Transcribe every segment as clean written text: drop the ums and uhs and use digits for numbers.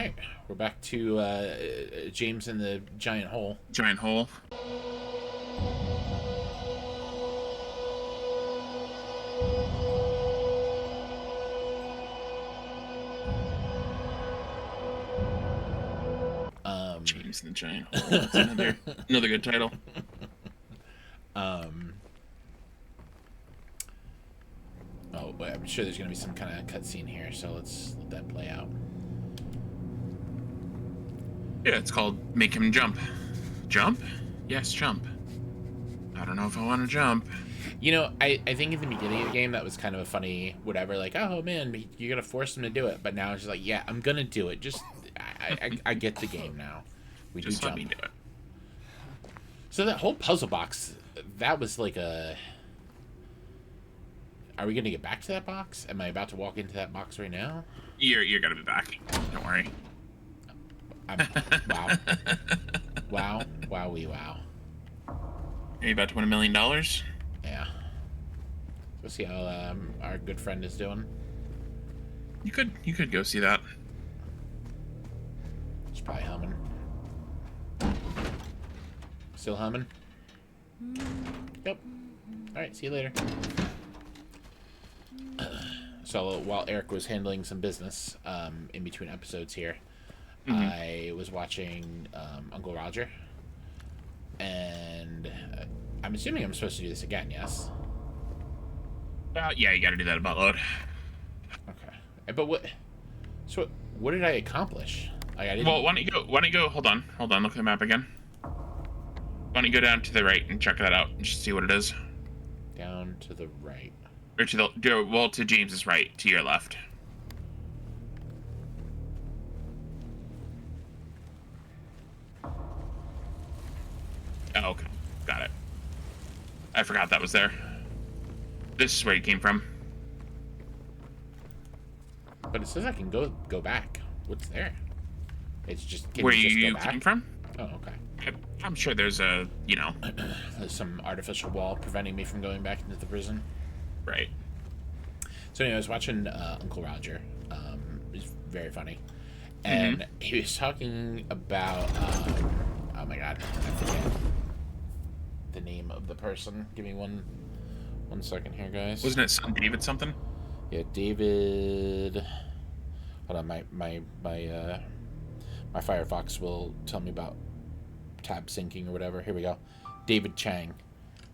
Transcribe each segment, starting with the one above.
right, we're back to James in the giant hole. Giant hole. James in the giant hole. That's another good title. Oh, wait, I'm sure there's gonna be some kind of cutscene here, so let's let that play out. Yeah, it's called Make Him Jump. Jump? Yes, jump. I don't know if I want to jump. You know, I think in the beginning of the game that was kind of a funny whatever, like, oh man, you're gonna force him to do it, but now it's just like, yeah, I'm gonna do it. Just I get the game now. We Just do let jump. me do it. So that whole puzzle box, that was like a. Are we gonna get back to that box? Am I about to walk into that box right now? You're gonna be back. Don't worry. Wow. Wow. Wowee wow. Are you about to win $1 million? Yeah. Let's see how our good friend is doing. You could go see that. He's probably humming. Still humming? Yep. Alright, see you later. So while Eric was handling some business in between episodes here, I was watching Uncle Roger. And I'm assuming I'm supposed to do this again, yes? Yeah, you gotta do that about load. Okay. But what... So what did I accomplish? Like, I didn't... Well, why don't you go, hold on, look at the map again. Why don't you go down to the right and check that out and just see what it is? Down to the right. Or to James's right, to your left. Oh, okay. Got it. I forgot that was there. This is where you came from. But it says I can go back. What's there? It's just... Where you came from? Oh, okay. I'm sure there's a, There's some artificial wall preventing me from going back into the prison. Right. So anyway, I was watching Uncle Roger. It was very funny. And he was talking about... oh my god, I forget the name of the person. Give me one second here, guys. Wasn't it son David something? Yeah, David... Hold on, my Firefox will tell me about tab syncing or whatever. Here we go. David Chang.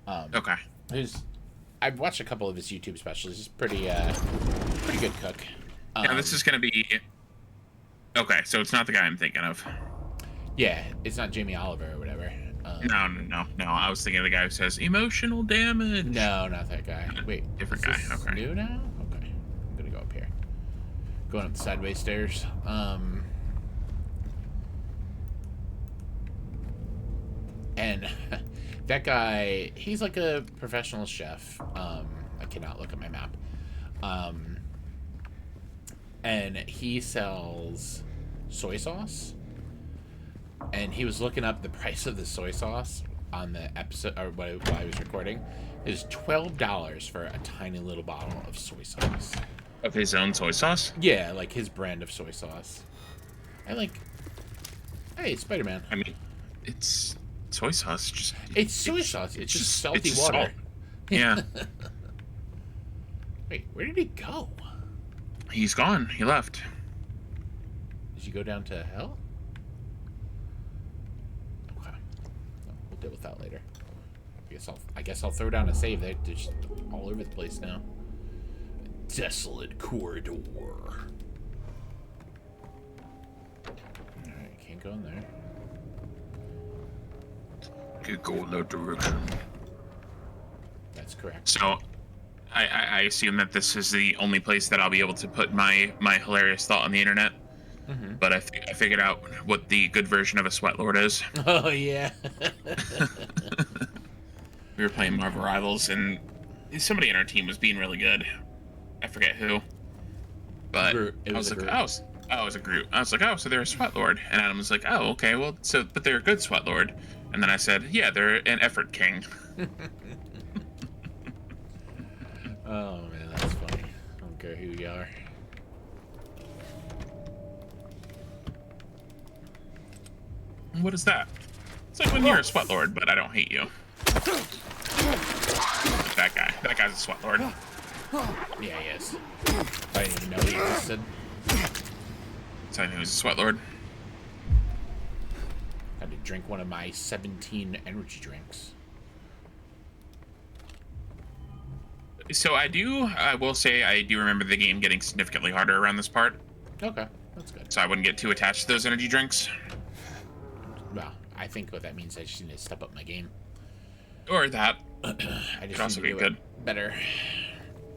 Okay. I've watched a couple of his YouTube specials. He's pretty good cook. Yeah, this is gonna be... Okay, so it's not the guy I'm thinking of. Yeah, it's not Jamie Oliver or whatever. No. I was thinking of the guy who says emotional damage. No, not that guy. Wait, different guy. Okay. New now? Okay, I'm gonna go up here. Going up the sideways stairs. And that guy, he's like a professional chef. I cannot look at my map. And he sells soy sauce. And he was looking up the price of the soy sauce on the episode, or while I was recording. It was $12 for a tiny little bottle of soy sauce. Of his own soy sauce? Yeah, like his brand of soy sauce. Hey, Spider-Man. I mean, it's soy sauce. It's soy sauce. It's just salty it's water. Salt. Yeah. Wait, where did he go? He's gone. He left. Did you go down to hell? Okay. We'll deal with that later. I guess I'll throw down a save. They're just all over the place now. A desolate corridor. Alright, can't go in there. Can't go in that direction. That's correct. So, I assume that this is the only place that I'll be able to put my hilarious thought on the internet. But I figured out what the good version of a sweat lord is. Oh, yeah. We were playing Marvel Rivals, and somebody in our team was being really good. I forget who. But I was like, oh, it was a Groot. I was like, oh, so they're a sweat lord. And Adam was like, oh, okay, well, but they're a good sweat lord. And then I said, yeah, they're an effort king. Oh, man, that's funny. I don't care who you are. What is that? It's like when you're a sweat lord, but I don't hate you. That guy. That guy's a sweat lord. Yeah, he is. I didn't even know he existed. So I knew he was a sweat lord. Had to drink one of my 17 energy drinks. So I will say I do remember the game getting significantly harder around this part. Okay, that's good. So I wouldn't get too attached to those energy drinks. Well, I think what that means is I just need to step up my game. Or that. I just could also need to be do good. it better.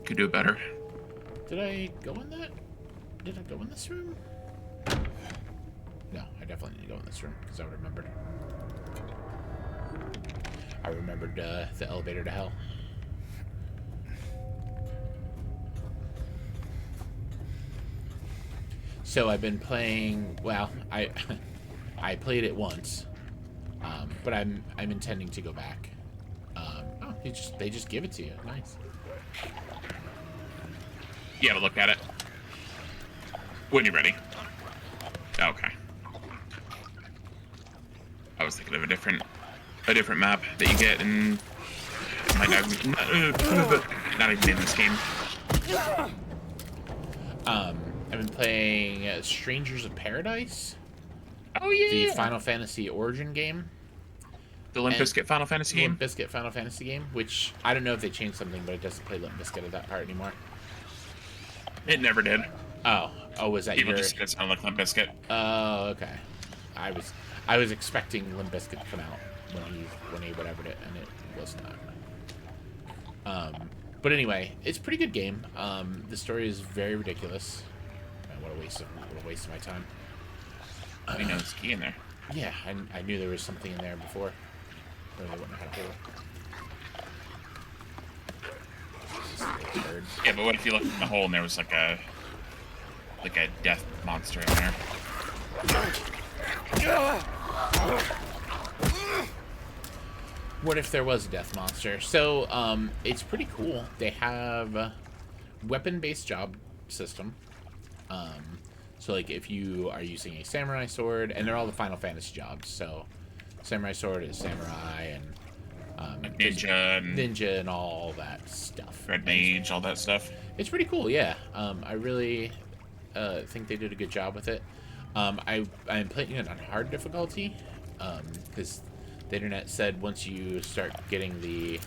Could do it better. Did I go in that? Did I go in this room? No, I definitely need to go in this room because I remembered. I remembered the elevator to hell. So I've been playing. Well, I played it once, but I'm intending to go back. Oh, they just give it to you. Nice. You have a look at it when you're ready. Okay. I was thinking of a different map that you get in. Might not even in this game. I've been playing Strangers of Paradise. Oh yeah. The Final Fantasy Origin game. The Limp Bizkit Final Fantasy game? Limp Bizkit Final Fantasy game, which I don't know if they changed something, but it doesn't play Limp Bizkit at that part anymore. It never did. Oh, was that People your... just get sound like Limp Bizkit. Oh, okay. I was expecting Limp Bizkit to come out when he whatevered it, and it was not. But anyway, it's a pretty good game. The story is very ridiculous. Man, what a waste of my time. I know there's a key in there. Yeah, I knew there was something in there before. Or they wouldn't have had a hole. Yeah, but what if you looked in the hole and there was like a death monster in there? What if there was a death monster? So, it's pretty cool. They have a weapon-based job system. So, like, if you are using a samurai sword, and they're all the Final Fantasy jobs, so samurai sword is samurai, and ninja and all that stuff. Red mage, all that stuff. It's pretty cool, yeah. I really think they did a good job with it. I'm playing it on hard difficulty, because the internet said once you start getting the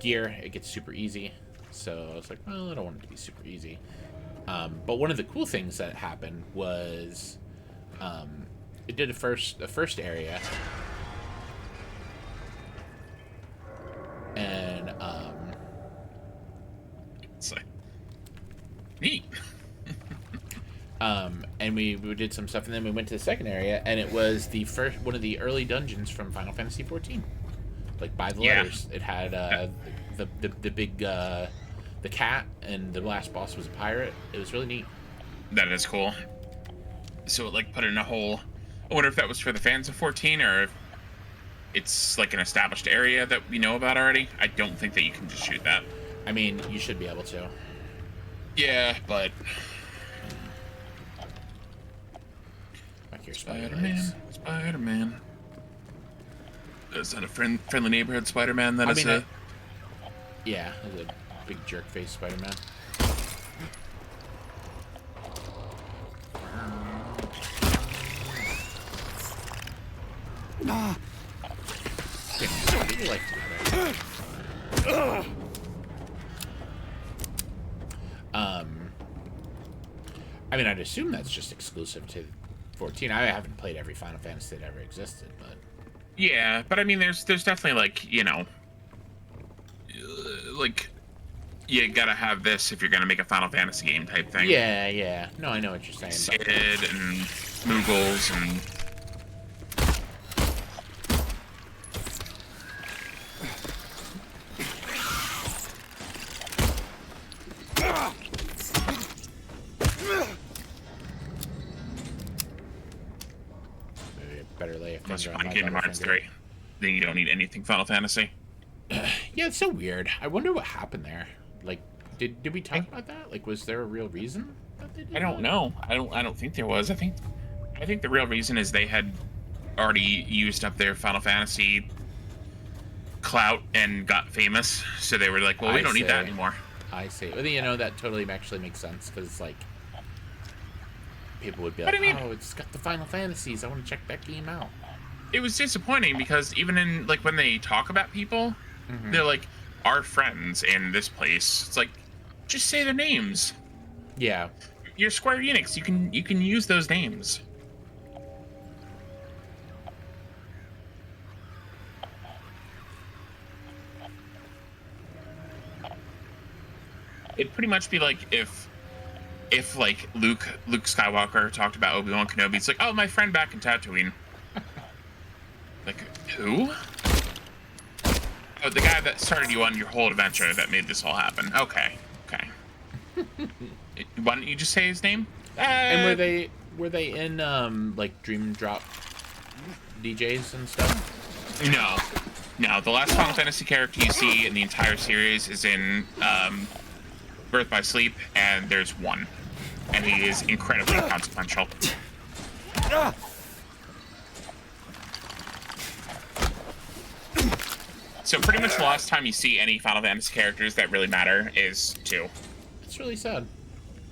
gear, it gets super easy. So I was like, well, I don't want it to be super easy. But one of the cool things that happened was it did the first area, and it's like neat. And we did some stuff, and then we went to the second area, and it was the first one of the early dungeons from Final Fantasy XIV. Like by the letters, it had the big the cat, and the last boss was a pirate. It was really neat. That is cool. So it like put it in a hole. I wonder if that was for the fans of 14, or if it's like an established area that we know about already. I don't think that you can just shoot that. I mean, you should be able to. Yeah, but Back here, Spider-Man. Is that a friendly neighborhood Spider-Man? That is a... Yeah, there's a big jerk-faced Spider-Man. I mean, I'd assume that's just exclusive to 14. I haven't played every Final Fantasy that ever existed, but... Yeah, but I mean, there's definitely, like, you know... like, you gotta have this if you're gonna make a Final Fantasy game type thing. Yeah. No, I know what you're saying. Sid and Moogles and... Better lay a finger on my Kingdom Hearts 3. Then you don't need anything Final Fantasy. Yeah, it's so weird. I wonder what happened there. Like, did we talk about that? Like, was there a real reason that they did I don't know. I don't think there was. I think the real reason is they had already used up their Final Fantasy clout and got famous, so they were like, well, we don't need that anymore. I see. Well, you know, that totally actually makes sense, because, like, people would be But like, I mean, oh, it's got the Final Fantasies, I want to check that game out. It was disappointing because even in, like, when they talk about people, they're like, our friends in this place. It's like, just say their names. Yeah. You're Square Enix. You can use those names. It'd pretty much be like if like Luke Skywalker talked about Obi-Wan Kenobi. It's like, oh, my friend back in Tatooine. Like, who? Oh, the guy that started you on your whole adventure that made this all happen. Okay. Why don't you just say his name? And were they in like Dream Drop DJs and stuff? No. The last Final Fantasy character you see in the entire series is in Birth by Sleep, and there's one, and he is incredibly consequential. So pretty much the last time you see any Final Fantasy characters that really matter is 2. It's really sad.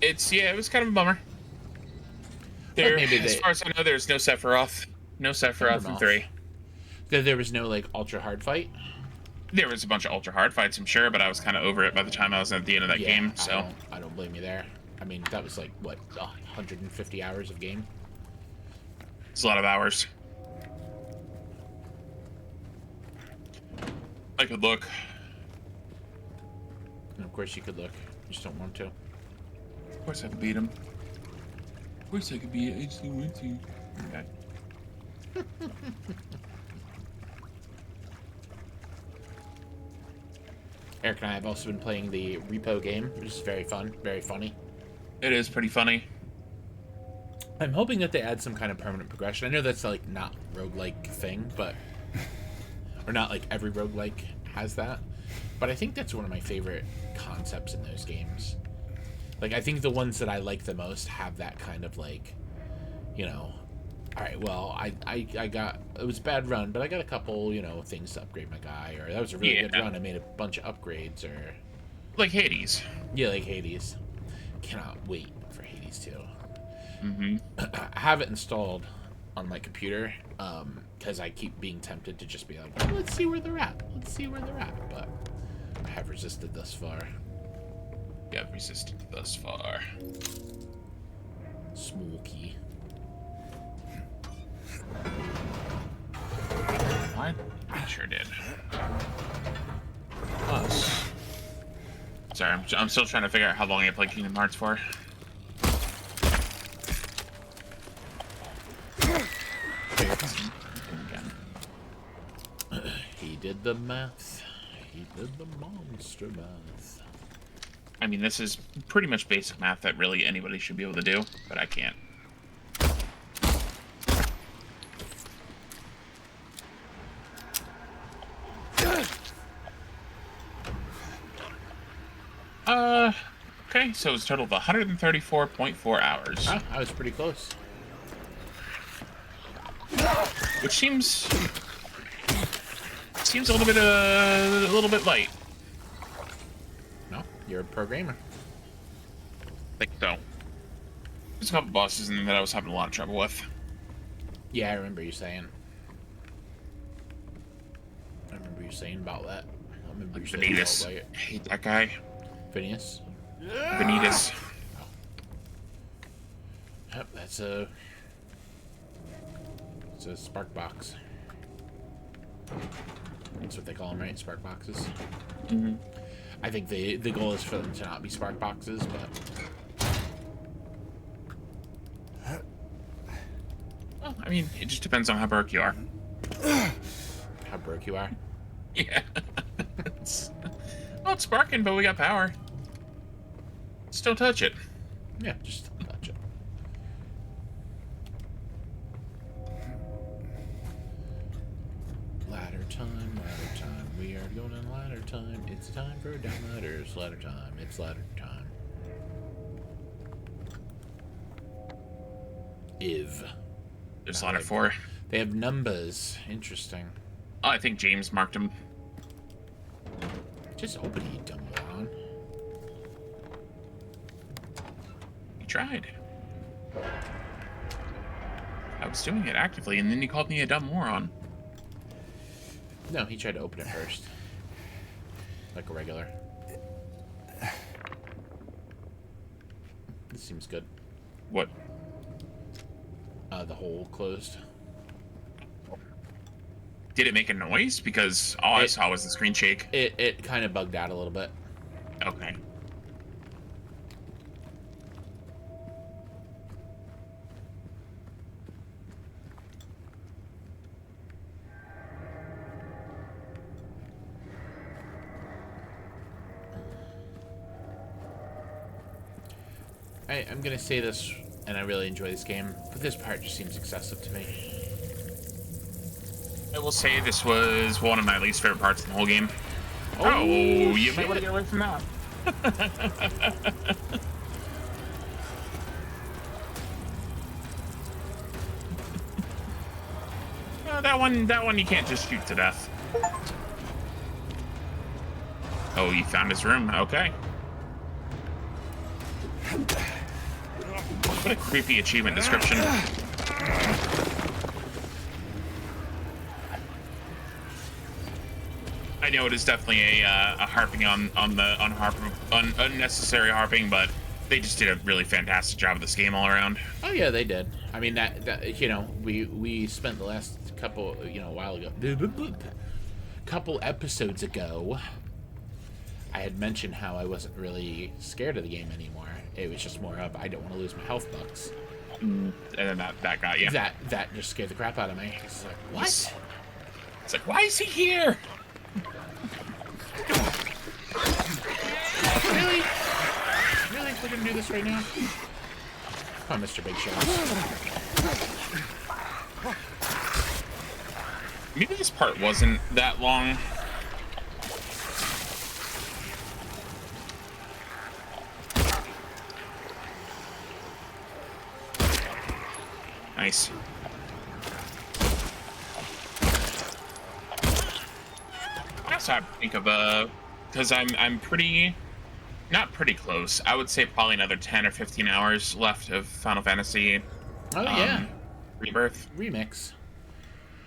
It was kind of a bummer. As far as I know, there's no Sephiroth. No Sephiroth in 3. There was no, like, ultra hard fight? There was a bunch of ultra hard fights, I'm sure, but I was kind of over it by the time I was at the end of that game, so... I don't blame you there. I mean, that was, like, what, 150 hours of game? It's a lot of hours. I could look. And of course you could look. You just don't want to. Of course I could beat him. Of course I could beat it. I just don't want to. Okay. Eric and I have also been playing the Repo game, which is very fun, very funny. It is pretty funny. I'm hoping that they add some kind of permanent progression. I know that's, like, not roguelike thing, but... or not, like, every roguelike has that. But I think that's one of my favorite concepts in those games. Like, I think the ones that I like the most have that kind of, like, you know... Alright, well, I got... It was a bad run, but I got a couple, you know, things to upgrade my guy. Or that was a really good run. I made a bunch of upgrades, or... Like Hades. Yeah, like Hades. Cannot wait for Hades 2. Mm-hmm. I have it installed on my computer, because I keep being tempted to just be like, well, let's see where they're at. Let's see where they're at. But I have resisted thus far. You have resisted thus far. Smokey. I sure did. Plus. Sorry, I'm still trying to figure out how long I played Kingdom Hearts for. He did the math. He did the monster math. I mean, this is pretty much basic math that really anybody should be able to do, but I can't. Okay, so it's a total of 134.4 hours. Oh, I was pretty close. Which seems a little bit light. No, you're a programmer. I think so. There's a couple bosses in there that I was having a lot of trouble with. Yeah, I remember you saying. About that. I remember you saying Vanitas. about it. I hate that guy. Phineas? Vanitas. Oh. Yep, that's a... It's a spark box. That's what they call them, right? Spark boxes? Mm-hmm. I think the goal is for them to not be spark boxes, but... Well, I mean, it just depends on how broke you are. How broke you are? Yeah. It's sparking, but we got power. Just don't touch it. Yeah, just touch it. Ladder time, we are going on ladder time. It's time for down ladders, ladder time, it's ladder time. There's ladder 4. They have numbers. Interesting. Oh, I think James marked them. Just open it, you dumb moron. You tried. I was doing it actively, and then you called me a dumb moron. No, he tried to open it first. Like a regular. This seems good. What? The hole closed. Did it make a noise? Because all I saw was the screen shake. It kind of bugged out a little bit. Okay. I'm gonna say this, and I really enjoy this game, but this part just seems excessive to me. I will say this was one of my least favorite parts of the whole game. Oh, you might want to get away from that. That one you can't just shoot to death. Oh, you found his room. Okay. What a creepy achievement description. I know it is definitely a harping on unnecessary harping, but they just did a really fantastic job of this game all around. Oh yeah, they did. I mean that you know, we spent the last couple, you know, a while ago, couple episodes ago, I had mentioned how I wasn't really scared of the game anymore. It was just more of I don't want to lose my health bucks. And then that got you. That just scared the crap out of me. It's like, what? It's like, why is he here? Really? Really? We're gonna do this right now? Come on, Mr. Big Shot. Maybe this part wasn't that long. Nice. I also have to think of because I'm not pretty close. I would say probably another 10 or 15 hours left of Final Fantasy. Oh yeah. Rebirth Remix.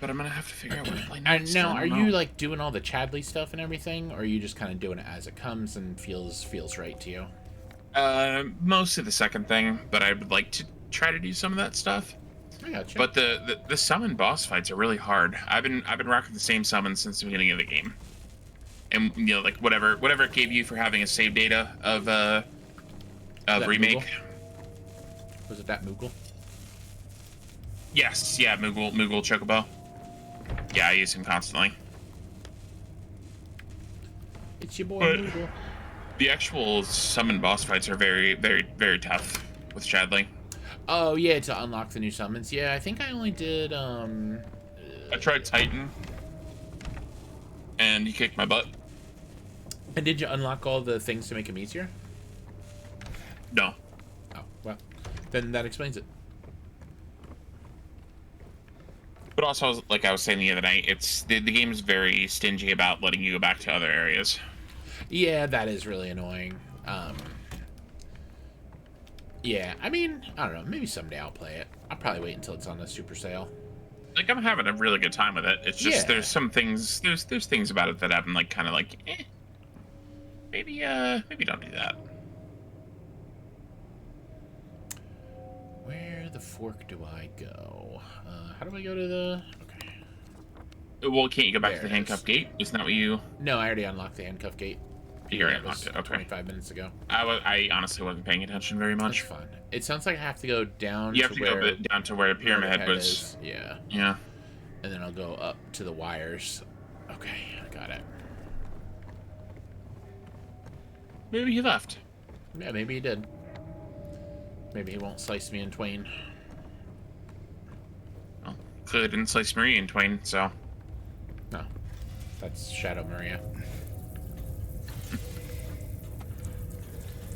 But I'm gonna have to figure out what to play And next. now, are you like doing all the Chadley stuff and everything, or are you just kind of doing it as it comes and feels right to you? Mostly the second thing, but I would like to try to do some of that stuff. I gotcha. But the summon boss fights are really hard. I've been rocking the same summons since the beginning of the game. And you know, like whatever it gave you for having a save data of Remake. Moogle? Was it that Moogle? Yes, yeah, Moogle Chocobo. Yeah, I use him constantly. It's your boy But Moogle. the actual summon boss fights are very, very, very tough with Chadley. Oh yeah, to unlock the new summons. Yeah, I think I only did I tried Titan, and he kicked my butt. And did you unlock all the things to make him easier? No. Oh, well, then that explains it. But also, like I was saying the other night, it's the game is very stingy about letting you go back to other areas. Yeah, that is really annoying. Yeah, I mean, I don't know. Maybe someday I'll play it. I'll probably wait until it's on a super sale. Like, I'm having a really good time with it. It's just Yeah. there's some things there's things about it that I'm like kind of like, maybe don't do that. Where the fork do I go? How do I go to the? Okay. Well, can't you go back There to the it handcuff is. gate? Isn't that what you? No, I already unlocked the handcuff gate. You already That was unlocked it. Okay. 25 minutes ago. I honestly wasn't paying attention very That's much. fun. It sounds like I have to go down. You have to where go down to where the pyramid where the head was. is. Yeah. Yeah. And then I'll go up to the wires. Okay, I got it. Maybe he left. Yeah, maybe he did. Maybe he won't slice me in twain. Well, clearly didn't slice Marie in twain, so. No, that's Shadow Maria.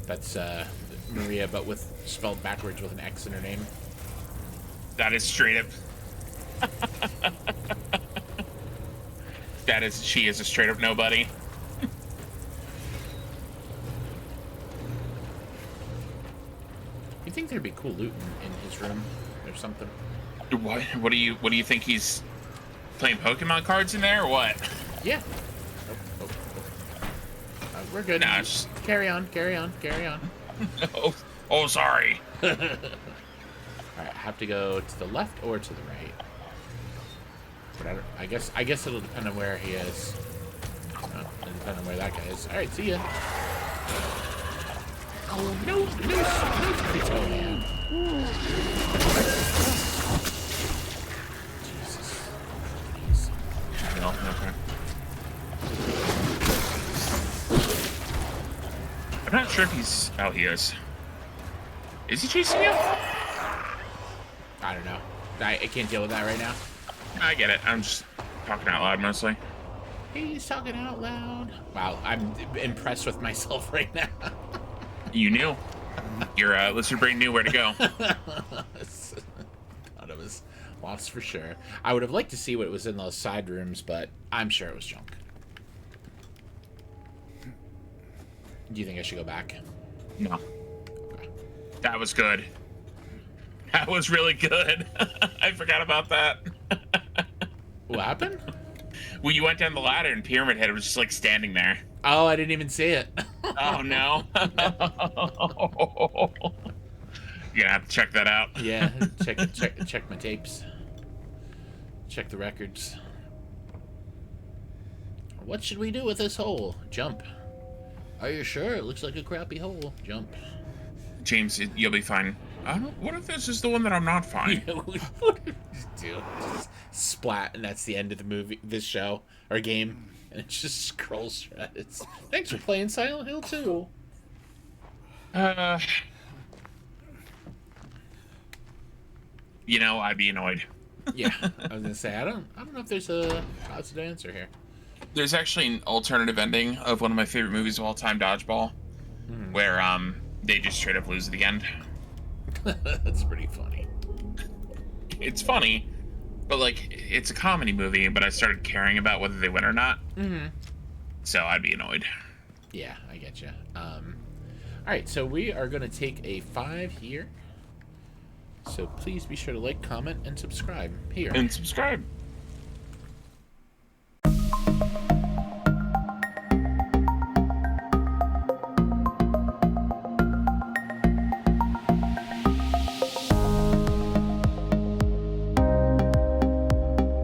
That's Maria, but spelled backwards with an X in her name. That is straight up. She is a straight up nobody. You think there'd be cool loot in his room or something? What do you think he's playing Pokemon cards in there or what? Yeah. We're good. Nah, just... Carry on. oh, sorry. Alright, I have to go to the left or to the right. But I guess it'll depend on where he is. It'll depend on where that guy is. Alright, see ya. Oh, no, toe, man. Jesus. Please. No, okay. I'm not sure if he's... Oh, he is. Is he chasing you? I don't know. I can't deal with that right now. I get it. I'm just talking out loud mostly. He's talking out loud. Wow, I'm impressed with myself right now. You knew. Your lizard brain knew where to go. Thought it was lost for sure. I would have liked to see what was in those side rooms, but I'm sure it was junk. Do you think I should go back? No. Okay. That was good. That was really good. I forgot about that. What happened? Well, you went down the ladder and Pyramid Head was just like standing there. Oh, I didn't even see it. Oh no. You're gonna have to check that out. Yeah, check my tapes. Check the records. What should we do with this hole? Jump. Are you sure? It looks like a crappy hole. Jump. James, you'll be fine. What if this is the one that I'm not fine? Yeah, what did you do? Just splat, and that's the end of the movie, this show, or game. And it just scrolls credits. Thanks for playing Silent Hill 2. You know, I'd be annoyed. Yeah, I was gonna say I don't know if there's a positive answer here. There's actually an alternative ending of one of my favorite movies of all time, Dodgeball, where they just straight up lose at the end. That's pretty funny. It's funny, but like it's a comedy movie. But I started caring about whether they win or not. So I'd be annoyed. Yeah, I get you. All right, so we are gonna take a 5 here. So please be sure to like, comment, and subscribe here. And subscribe.